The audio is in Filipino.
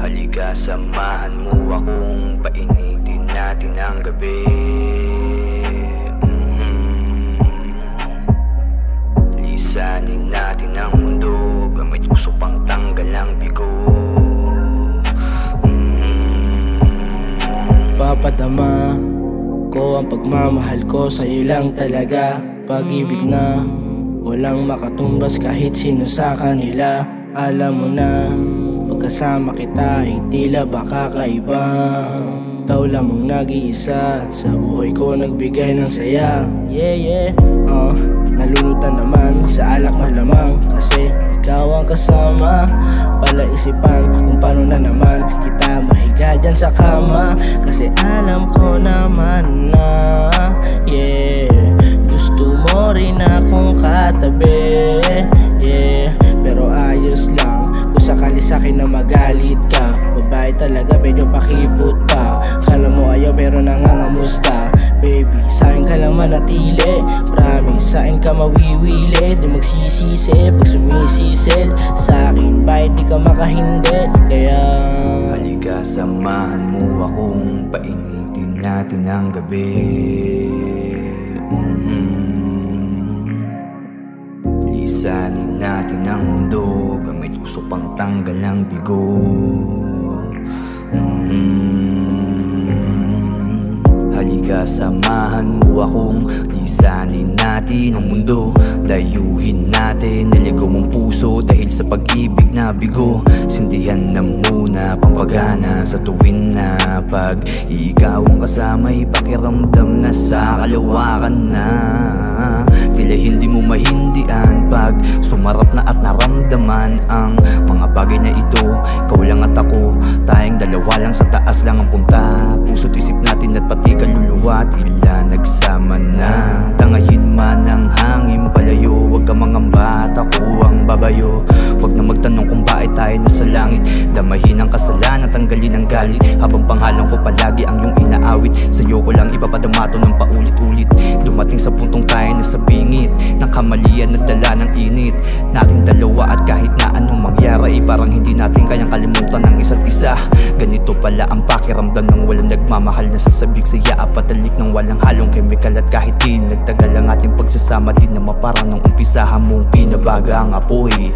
Halika, samahan mo akong painitin natin ang gabi. Lisanin natin ang mundo, gamit gusto pang tanggal ang bigo. Papadama ko ang pagmamahal ko sa'yo lang talaga. Pag-ibig na walang makatumbas kahit sino sa kanila. Alam mo na pagkasama kita ay tila ba kakaiba. Ikaw lamang nag-iisa sa buhay ko, nagbigay ng saya. Nalulutan naman sa alak malamang, kasi ikaw ang kasama. Palaisipan kung paano na naman kita mahiga dyan sa kama. Kasi alam ko naman na gusto mo rin akong katabi. Pero ayos lang kung sakali sa'kin na magalit ka. Babae talaga, medyo pakipot pa. Kala mo ayaw pero nangangamusta. Baby, sa'kin ka lang manatili. Promise, sa'kin ka mawiwili. Di magsisisi pag sumisisid. Sa'kin ba di ka makahindi? Kaya halika, samahan mo akong painitin natin ang gabi. Lisanin natin ang mundo, gamit gusto pang tanggal ang bigo. Halika, samahan mo akong lisanin natin ang mundo. Dayuhin natin naligaw mong puso dahil sa pag-ibig na bigo. Sindihan na muna pampagana sa tuwin na pag ikaw ang kasama'y pakiramdam na sa kalawakan na. Tila hindi mo mahindian pag sumarap na at naramdaman ang mga bagay na ito. Ikaw lang at ako, tayong dalawa lang, sa taas lang ang punta. Puso't isip natin at pati kaluluwa tila nagsama na. Tangayin man ang hangin palayo, huwag ka mangamba at ako ang babayo. Huwag na magtanong kung bakit tayo nasa langit. Damahin ang kasalanan, tanggalin ang galit. Habang panghalang ko palagi ang iyong inaawit. Sa'yo ko lang ipapadama to ng paulit-ulit. Dumating sa puntong tayo na sa bingit ng kamalian, nagdala ng init nating dalawa. At kahit na anong mangyari, parang hindi natin kayang kalimutan ng isa't isa. Ganito pala ang pakiramdam ng walang nagmamahal na sasabik sa yaap at talik ng walang halong kemikal. At kahit din nagtagal ang ating pagsasama, din naman parang nung umpisahan mong pinabaga ang apoy.